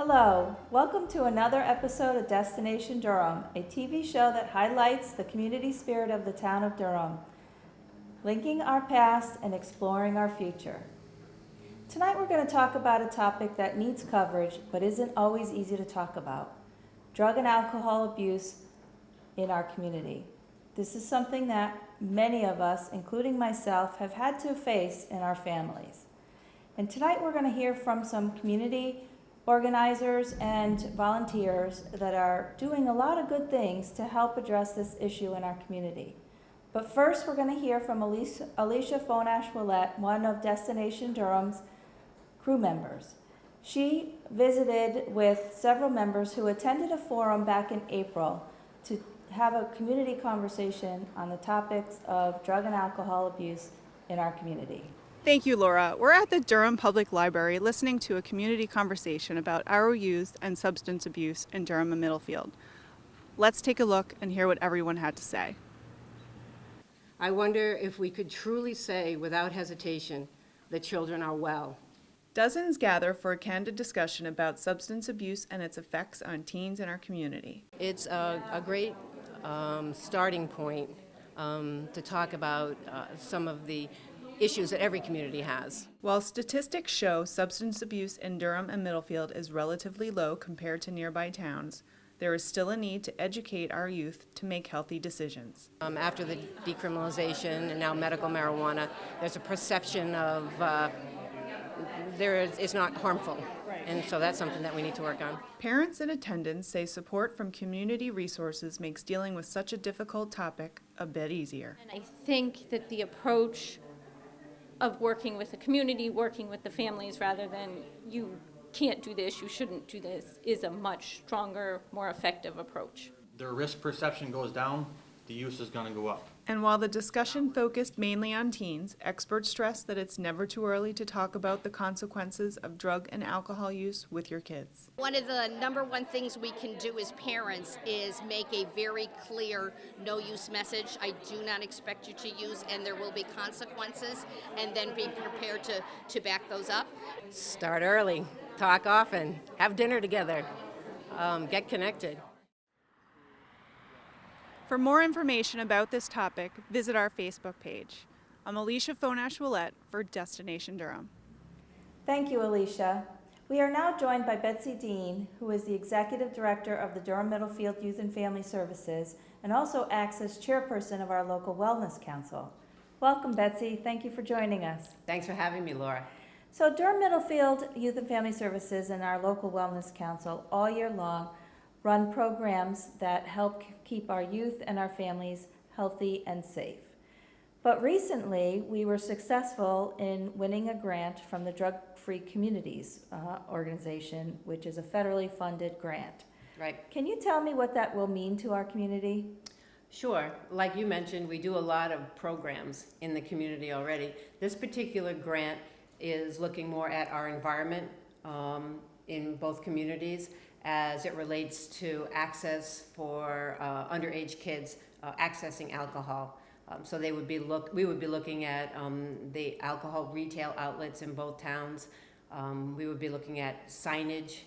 Hello, welcome to another episode of Destination Durham, a TV show that highlights the community spirit of the town of Durham, linking our past and exploring our future. Tonight we're going to talk about a topic that needs coverage but isn't always easy to talk about: drug and alcohol abuse in our community. This is something that many of us, including myself, have had to face in our families. And tonight we're going to hear from some community organizers and volunteers that are doing a lot of good things to help address this issue in our community. But first, we're going to hear from Alicia Fonash-Willette, one of Destination Durham's crew members. She visited with several members who attended a forum back in April to have a community conversation on the topics of drug and alcohol abuse in our community. Thank you, Laura. We're at the Durham Public Library listening to a community conversation about our youth and substance abuse in Durham and Middlefield. Let's take a look and hear what everyone had to say. I wonder if we could truly say without hesitation that children are well. Dozens gather for a candid discussion about substance abuse and its effects on teens in our community. It's a great starting point to talk about some of the issues that every community has. While statistics show substance abuse in Durham and Middlefield is relatively low compared to nearby towns, there is still a need to educate our youth to make healthy decisions. After the decriminalization and now medical marijuana, there's a perception of it's not harmful. And so that's something that we need to work on. Parents in attendance say support from community resources makes dealing with such a difficult topic a bit easier. And I think that the approach of working with the community, working with the families, rather than you can't do this, you shouldn't do this, is a much stronger, more effective approach. Their risk perception goes down, the use is going to go up. And while the discussion focused mainly on teens, experts stress that it's never too early to talk about the consequences of drug and alcohol use with your kids. One of the number one things we can do as parents is make a very clear no-use message. I do not expect you to use, and there will be consequences, and then be prepared to back those up. Start early, talk often, have dinner together, get connected. For more information about this topic, visit our Facebook page. I'm Alicia Fonash-Willette for Destination Durham. Thank you, Alicia. We are now joined by Betsy Dean, who is the Executive Director of the Durham Middlefield Youth and Family Services and also acts as chairperson of our local Wellness Council. Welcome, Betsy. Thank you for joining us. Thanks for having me, Laura. So Durham Middlefield Youth and Family Services and our local Wellness Council all year long run programs that help keep our youth and our families healthy and safe. But recently, we were successful in winning a grant from the Drug Free Communities organization, which is a federally funded grant. Right. Can you tell me what that will mean to our community? Sure. Like you mentioned, we do a lot of programs in the community already. This particular grant is looking more at our environment in both communities as it relates to access for underage kids accessing alcohol. So we would be looking at the alcohol retail outlets in both towns. We would be looking at signage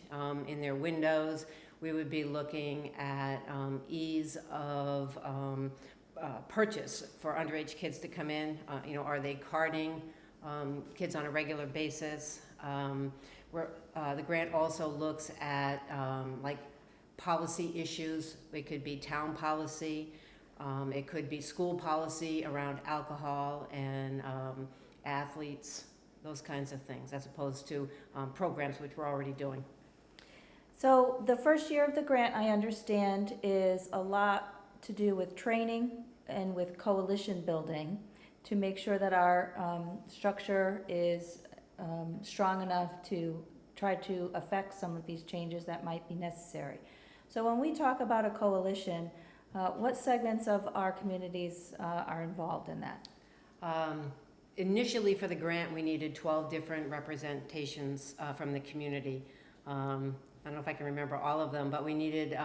in their windows. We would be looking at ease of purchase for underage kids to come in. Are they carding kids on a regular basis? The grant also looks at like policy issues. It could be town policy. It could be school policy around alcohol and athletes, those kinds of things, as opposed to programs which we're already doing. So the first year of the grant, I understand, is a lot to do with training and with coalition building to make sure that our structure is strong enough to try to affect some of these changes that might be necessary. So when we talk about a coalition, what segments of our communities are involved in that? Initially for the grant, we needed 12 different representations from the community. I don't know if I can remember all of them, but we needed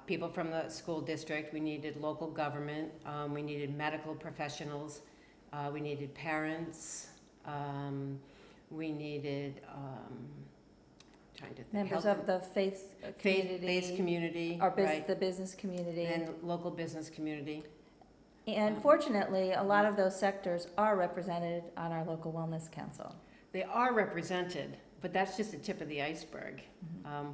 people from the school district, we needed local government, we needed medical professionals, we needed parents, we needed trying to think. Members health of the faith and- community. Faith-based community, Or right, the business community. and local business community. And fortunately, a lot of those sectors are represented on our local wellness council. They are represented, but that's just the tip of the iceberg.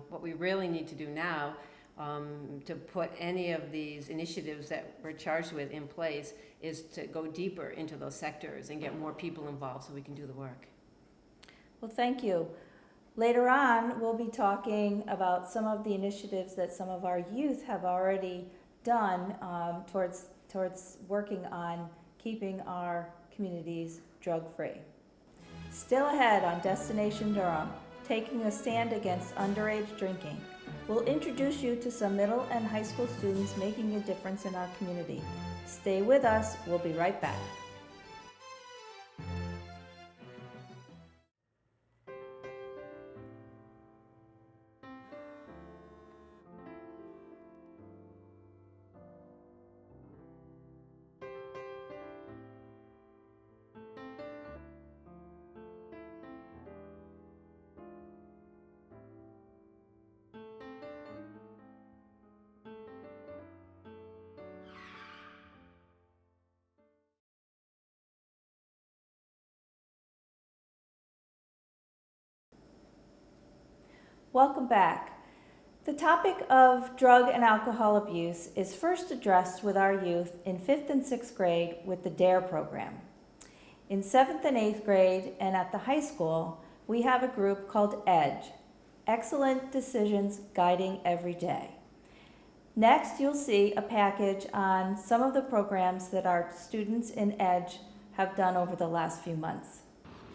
What we really need to do now, to put any of these initiatives that we're charged with in place, is to go deeper into those sectors and get more people involved so we can do the work. Well, thank you. Later on, we'll be talking about some of the initiatives that some of our youth have already done towards working on keeping our communities drug-free. Still ahead on Destination Durham, taking a stand against underage drinking. We'll introduce you to some middle and high school students making a difference in our community. Stay with us, we'll be right back. Welcome back. The topic of drug and alcohol abuse is first addressed with our youth in 5th and 6th grade with the DARE program. In 7th and 8th grade and at the high school, we have a group called EDGE, Excellent Decisions Guiding Every Day. Next, you'll see a package on some of the programs that our students in EDGE have done over the last few months.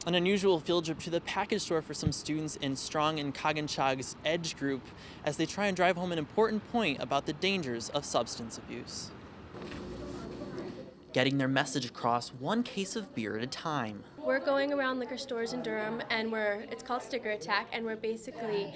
An unusual field trip to the package store for some students in Strong and Coggins EDGE group as they try and drive home an important point about the dangers of substance abuse. Getting their message across one case of beer at a time. We're going around liquor stores in Durham, and it's called Sticker Attack, and we're basically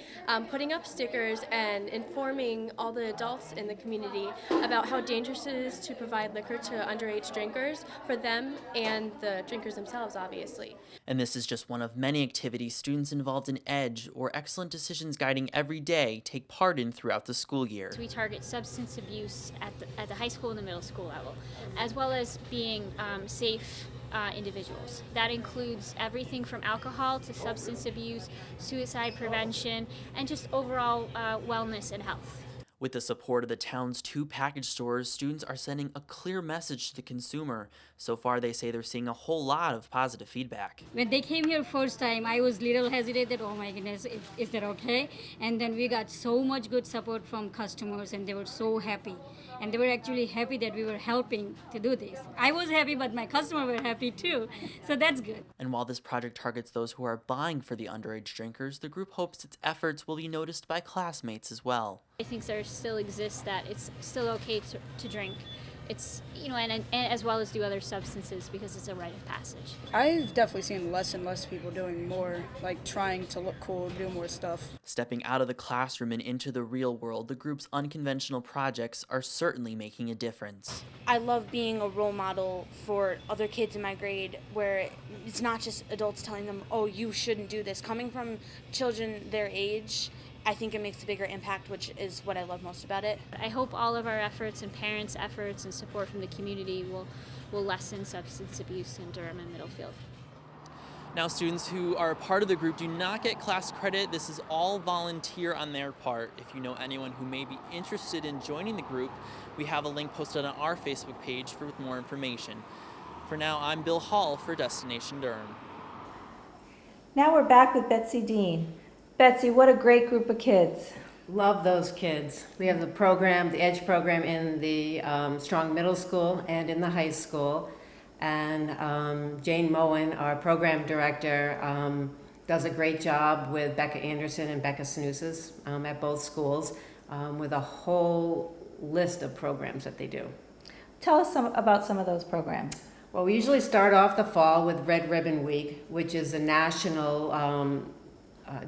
putting up stickers and informing all the adults in the community about how dangerous it is to provide liquor to underage drinkers, for them and the drinkers themselves, obviously. And this is just one of many activities students involved in EDGE, or Excellent Decisions Guiding Every Day, take part in throughout the school year. We target substance abuse at the high school and the middle school level, as well as being safe individuals. That includes everything from alcohol to substance abuse, suicide prevention, and just overall wellness and health. With the support of the town's 2 package stores, students are sending a clear message to the consumer. So far, they say they're seeing a whole lot of positive feedback. When they came here first time, I was little hesitated, oh my goodness, is that okay? And then we got so much good support from customers, and they were so happy. And they were actually happy that we were helping to do this. I was happy, but my customers were happy too. So that's good. And while this project targets those who are buying for the underage drinkers, the group hopes its efforts will be noticed by classmates as well. I think there still exists that it's still okay to drink. It's, and as well as do other substances because it's a rite of passage. I've definitely seen less and less people doing more, like trying to look cool, do more stuff. Stepping out of the classroom and into the real world, the group's unconventional projects are certainly making a difference. I love being a role model for other kids in my grade where it's not just adults telling them, oh, you shouldn't do this. Coming from children their age, I think it makes a bigger impact, which is what I love most about it. I hope all of our efforts and parents' efforts and support from the community will lessen substance abuse in Durham and Middlefield. Now, students who are a part of the group do not get class credit. This is all volunteer on their part. If you know anyone who may be interested in joining the group, we have a link posted on our Facebook page with more information. For now, I'm Bill Hall for Destination Durham. Now we're back with Betsy Dean. Betsy, what a great group of kids. Love those kids. We have the program, the EDGE program in the Strong Middle School and in the high school. And Jane Moen, our program director, does a great job with Becca Anderson and Becca Snooses at both schools with a whole list of programs that they do. Tell us about some of those programs. Well, we usually start off the fall with Red Ribbon Week, which is a national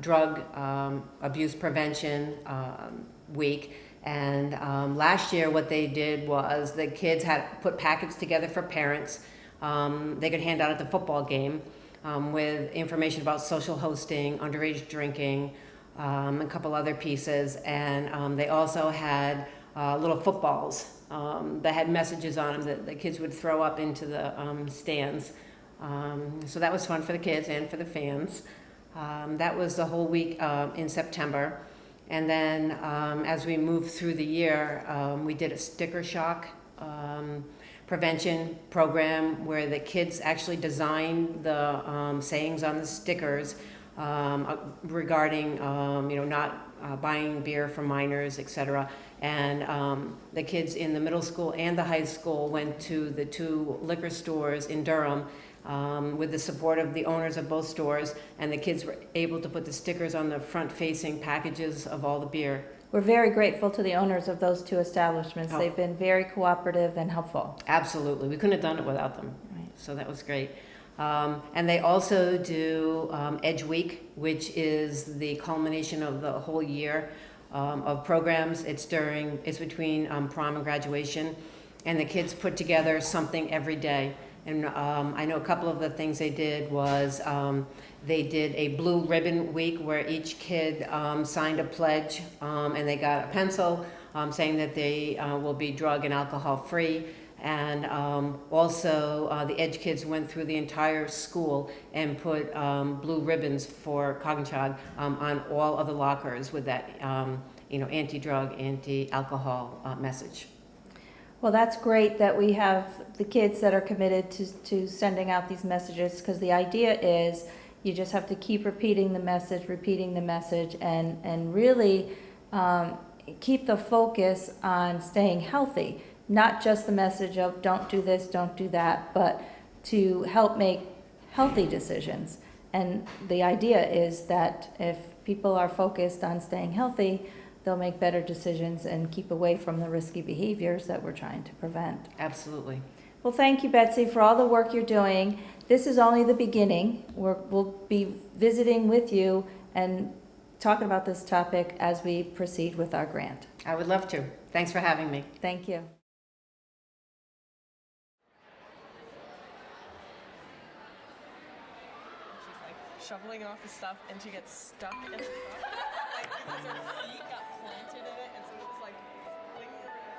drug abuse prevention week. And last year what they did was the kids had put packets together for parents. They could hand out at the football game with information about social hosting, underage drinking, a couple other pieces, and they also had little footballs that had messages on them that the kids would throw up into the stands. So that was fun for the kids and for the fans. That was the whole week in September. And then as we moved through the year, we did a sticker shock prevention program where the kids actually designed the sayings on the stickers regarding not buying beer from minors, etc. And the kids in the middle school and the high school went to the 2 liquor stores in Durham with the support of the owners of both stores, and the kids were able to put the stickers on the front-facing packages of all the beer. We're very grateful to the owners of those 2 establishments. Oh. They've been very cooperative and helpful. Absolutely. We couldn't have done it without them. Right. So that was great. And they also do Edge Week, which is the culmination of the whole year of programs. It's between prom and graduation, and the kids put together something every day. And I know a couple of the things they did was they did a blue ribbon week where each kid signed a pledge, and they got a pencil saying that they will be drug and alcohol free. And also the Edge kids went through the entire school and put blue ribbons for Cognachog on all of the lockers with that anti-drug, anti-alcohol message. Well, that's great that we have the kids that are committed to sending out these messages, because the idea is you just have to keep repeating the message, and really keep the focus on staying healthy. Not just the message of don't do this, don't do that, but to help make healthy decisions. And the idea is that if people are focused on staying healthy, they'll make better decisions and keep away from the risky behaviors that we're trying to prevent. Absolutely. Well, thank you, Betsy, for all the work you're doing. This is only the beginning. We'll be visiting with you and talking about this topic as we proceed with our grant. I would love to. Thanks for having me. Thank you. Shoveling off the stuff, and she gets stuck in the truck, like because her feet got planted in it, and so it was like flinging around.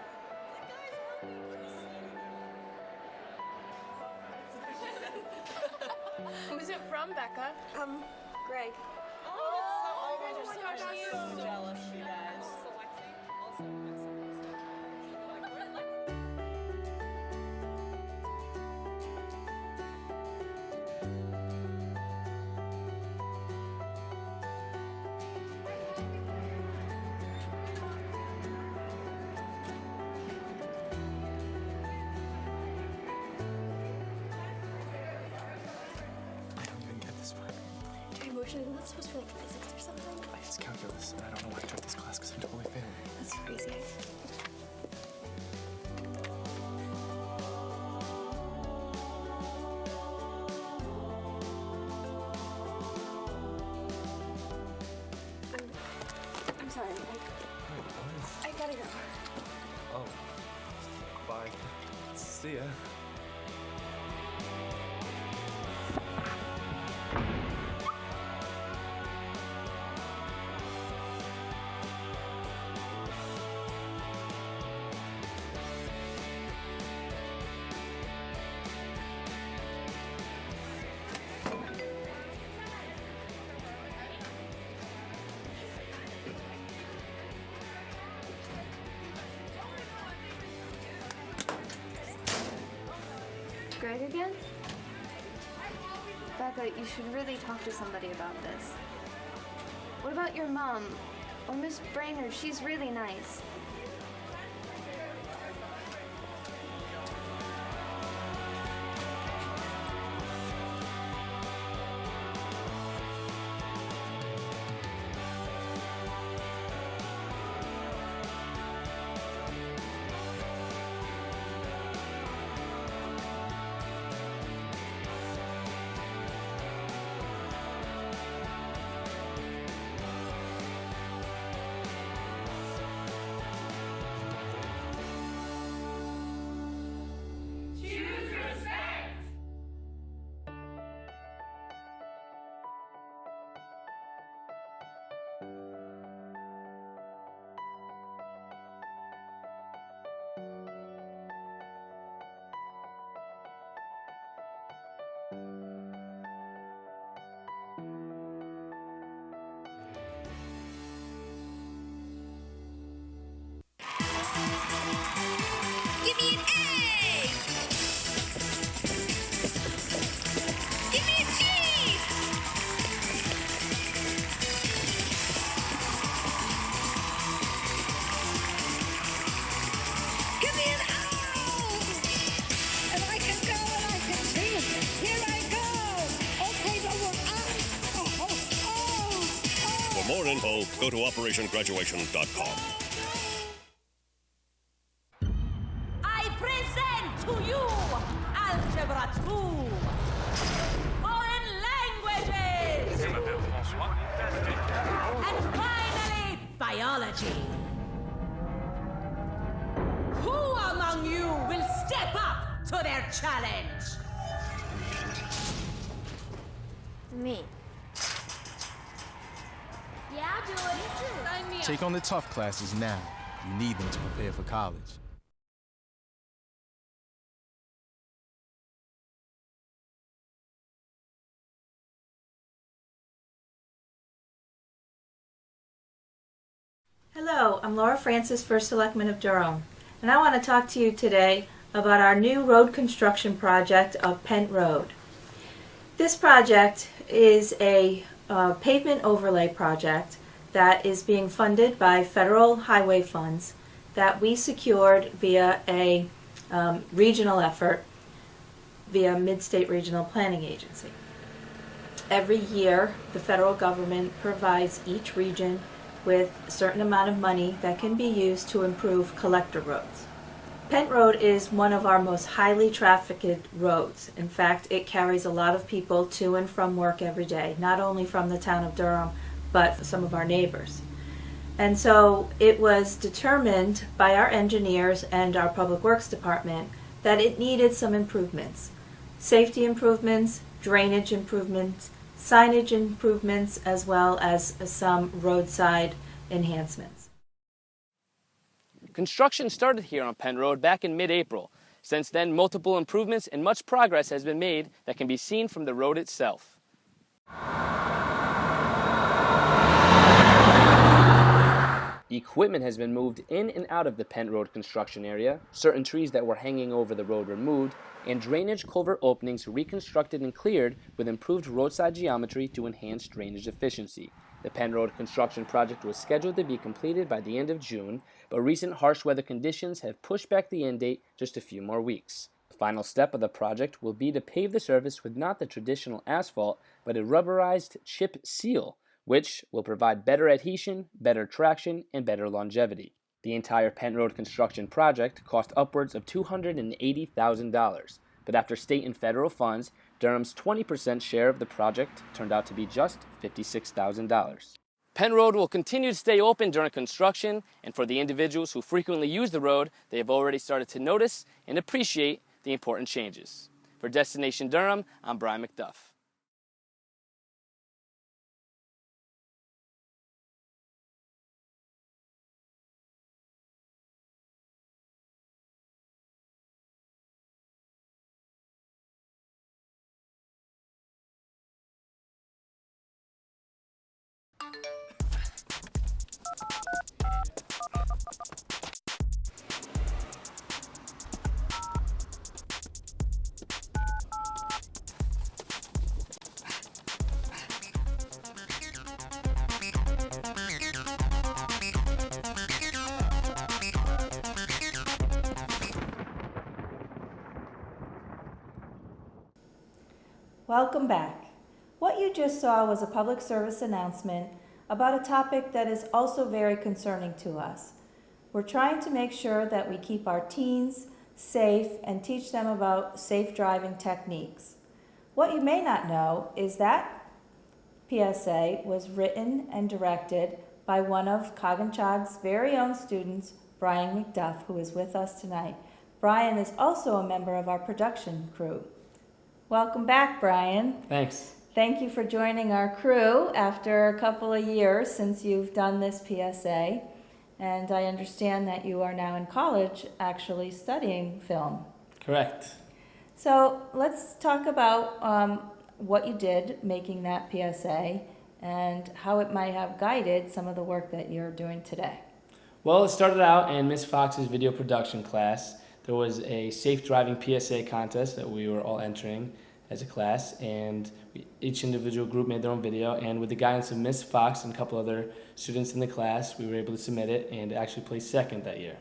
Who's it from, Becca? Greg. Oh, you guys are so jealous, you guys. Emotionally, that's supposed to be like physics or something? It's calculus, and I don't know why I took this class because I'm totally failing. That's crazy. I'm sorry. I gotta go. Oh. Bye. See ya. Greg again? Becca, you should really talk to somebody about this. What about your mom? Or Miss Brainerd? She's really nice. For more info, go to operationgraduation.com. I present to you Algebra 2, Foreign Languages, and finally, Biology. Who among you will step up to their challenge? Me. Yeah, I'll do it. Sign me up. Take on the tough classes now. You need them to prepare for college. Hello, I'm Laura Francis, First Selectman of Durham, and I want to talk to you today about our new road construction project of Pent Road. This project is a pavement overlay project that is being funded by federal highway funds that we secured via a regional effort via Mid-State Regional Planning Agency. Every year, the federal government provides each region with a certain amount of money that can be used to improve collector roads. Pent Road is one of our most highly trafficked roads. In fact, it carries a lot of people to and from work every day, not only from the town of Durham, but some of our neighbors. And so it was determined by our engineers and our Public Works Department that it needed some improvements. Safety improvements, drainage improvements, signage improvements, as well as some roadside enhancements. Construction started here on Penn Road back in mid-April. Since then, multiple improvements and much progress has been made that can be seen from the road itself. Equipment has been moved in and out of the Penn Road construction area, certain trees that were hanging over the road removed, and drainage culvert openings reconstructed and cleared with improved roadside geometry to enhance drainage efficiency. The Penn Road construction project was scheduled to be completed by the end of June, but recent harsh weather conditions have pushed back the end date just a few more weeks. The final step of the project will be to pave the surface with not the traditional asphalt, but a rubberized chip seal, which will provide better adhesion, better traction, and better longevity. The entire Penn Road construction project cost upwards of $280,000, but after state and federal funds, Durham's 20% share of the project turned out to be just $56,000. Penn Road will continue to stay open during construction, and for the individuals who frequently use the road, they have already started to notice and appreciate the important changes. For Destination Durham, I'm Brian Macduff. Welcome back. What you just saw was a public service announcement about a topic that is also very concerning to us. We're trying to make sure that we keep our teens safe and teach them about safe driving techniques. What you may not know is that PSA was written and directed by one of Coginchaug's very own students, Brian Macduff, who is with us tonight. Brian is also a member of our production crew. Welcome back, Brian. Thanks. Thank you for joining our crew after a couple of years since you've done this PSA. And I understand that you are now in college actually studying film. Correct. So let's talk about what you did making that PSA and how it might have guided some of the work that you're doing today. Well, it started out in Miss Fox's video production class. There was a safe driving PSA contest that we were all entering as a class, and each individual group made their own video, and with the guidance of Miss Fox and a couple other students in the class, we were able to submit it and actually place second that year.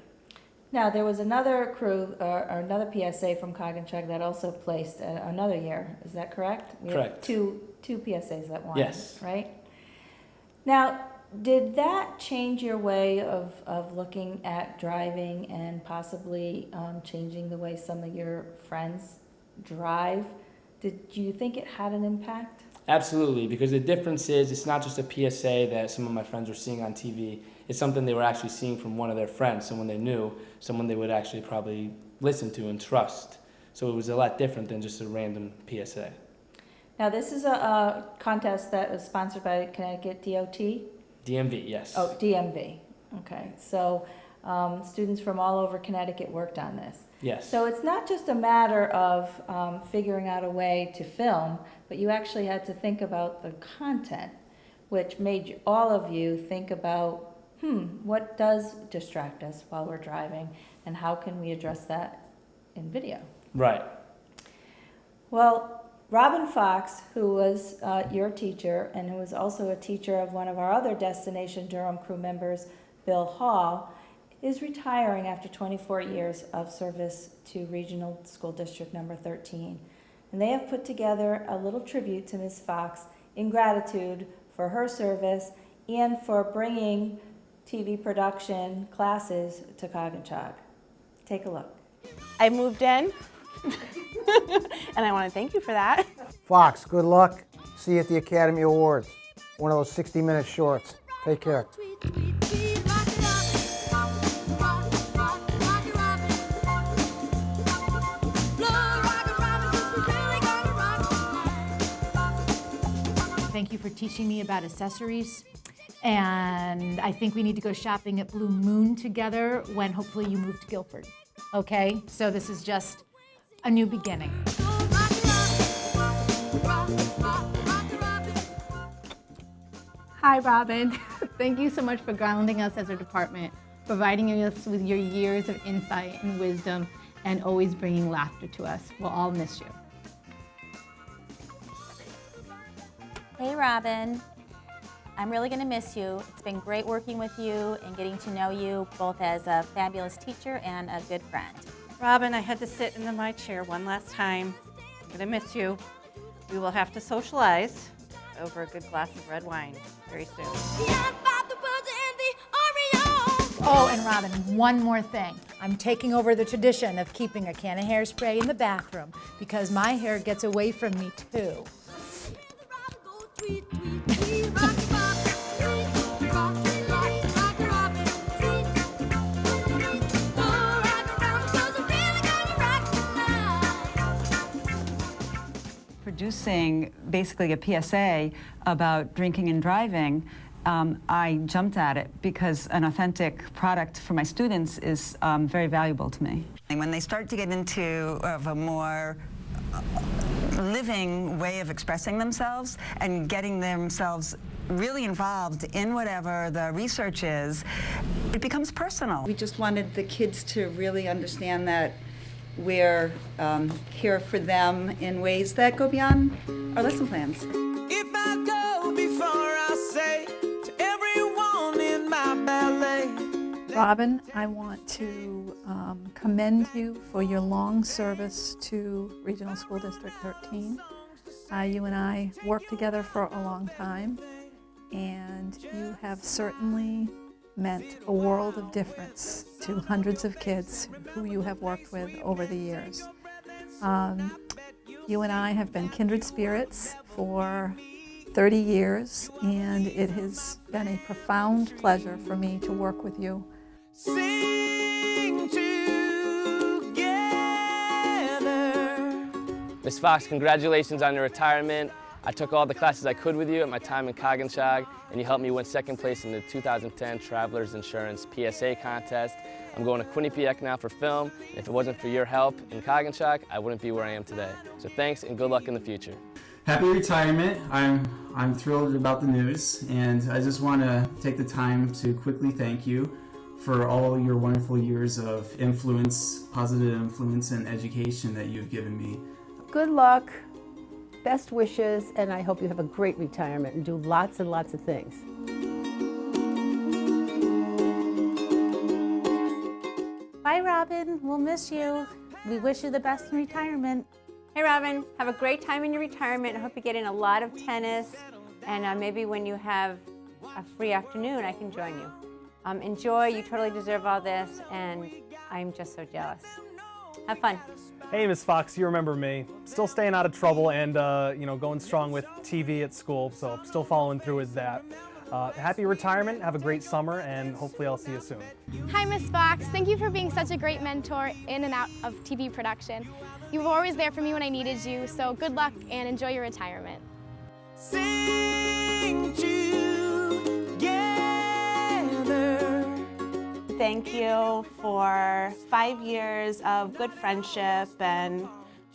Now, there was another crew, or another PSA from Coginchaug that also placed another year. Is that correct? We Correct. Two PSAs that won, Yes. right? Now, Did that change your way of looking at driving and possibly changing the way some of your friends drive? Did you think it had an impact? Absolutely, because the difference is it's not just a PSA that some of my friends were seeing on TV. It's something they were actually seeing from one of their friends, someone they knew, someone they would actually probably listen to and trust. So it was a lot different than just a random PSA. Now, this is a contest that was sponsored by Connecticut DOT? DMV, yes. Oh, DMV. Okay. So students from all over Connecticut worked on this. Yes. So it's not just a matter of figuring out a way to film, but you actually had to think about the content, which made all of you think about, what does distract us while we're driving, and how can we address that in video? Right. Well, Robin Fox, who was your teacher and who was also a teacher of one of our other Destination Durham crew members, Bill Hall, is retiring after 24 years of service to Regional School District number 13. And they have put together a little tribute to Ms. Fox in gratitude for her service and for bringing TV production classes to Coggins. Take a look. I moved in, and I want to thank you for that. Fox, good luck. See you at the Academy Awards. One of those 60-minute shorts. Take care. Thank you for teaching me about accessories. And I think we need to go shopping at Blue Moon together when hopefully you move to Guilford. Okay? So this is just a new beginning. Hi, Robin. Thank you so much for grounding us as a department, providing us with your years of insight and wisdom, and always bringing laughter to us. We'll all miss you. Hey, Robin. I'm really going to miss you. It's been great working with you and getting to know you both as a fabulous teacher and a good friend. Robin, I had to sit in my chair one last time. I'm going to miss you. We will have to socialize over a good glass of red wine very soon. Oh, and Robin, one more thing. I'm taking over the tradition of keeping a can of hairspray in the bathroom because my hair gets away from me too. Producing basically a PSA about drinking and driving, I jumped at it because an authentic product for my students is very valuable to me. And when they start to get into a more living way of expressing themselves and getting themselves really involved in whatever the research is, it becomes personal. We just wanted the kids to really understand that we're here for them in ways that go beyond our lesson plans. If I go before I say to everyone in my ballet. Robin, I want to commend you for your long service to Regional School District 13. You and I worked together for a long time, and you have certainly meant a world of difference to hundreds of kids who you have worked with over the years. You and I have been kindred spirits for 30 years, and it has been a profound pleasure for me to work with you. Sing together. Ms. Fox, congratulations on your retirement. I took all the classes I could with you at my time in Coggins, and you helped me win second place in the 2010 Travelers Insurance PSA contest. I'm going to Quinnipiac now for film. And if it wasn't for your help in Coggins, I wouldn't be where I am today. So thanks and good luck in the future. Happy retirement. I'm thrilled about the news, and I just want to take the time to quickly thank you for all your wonderful years of influence, positive influence, and education that you've given me. Good luck. Best wishes, and I hope you have a great retirement and do lots and lots of things. Bye, Robin. We'll miss you. We wish you the best in retirement. Hey, Robin. Have a great time in your retirement. I hope you get in a lot of tennis, and maybe when you have a free afternoon, I can join you. Enjoy, you totally deserve all this, and I'm just so jealous. Have fun. Hey, Miss Fox, you remember me. Still staying out of trouble and, going strong with TV at school, so still following through with that. Happy retirement, have a great summer, and hopefully I'll see you soon. Hi, Miss Fox. Thank you for being such a great mentor in and out of TV production. You were always there for me when I needed you, so good luck and enjoy your retirement. Sing together. Thank you for 5 years of good friendship and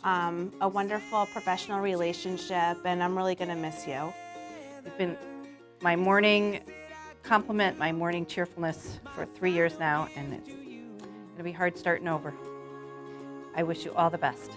a wonderful professional relationship, and I'm really going to miss you. You've been my morning compliment, my morning cheerfulness for 3 years now, and it's going to be hard starting over. I wish you all the best.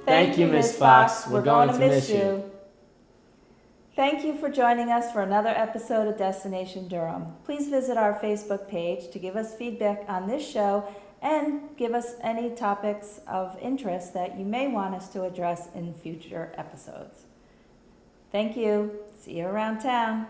Thank you, Miss Fox. We're going to miss you. Thank you for joining us for another episode of Destination Durham. Please visit our Facebook page to give us feedback on this show and give us any topics of interest that you may want us to address in future episodes. Thank you. See you around town.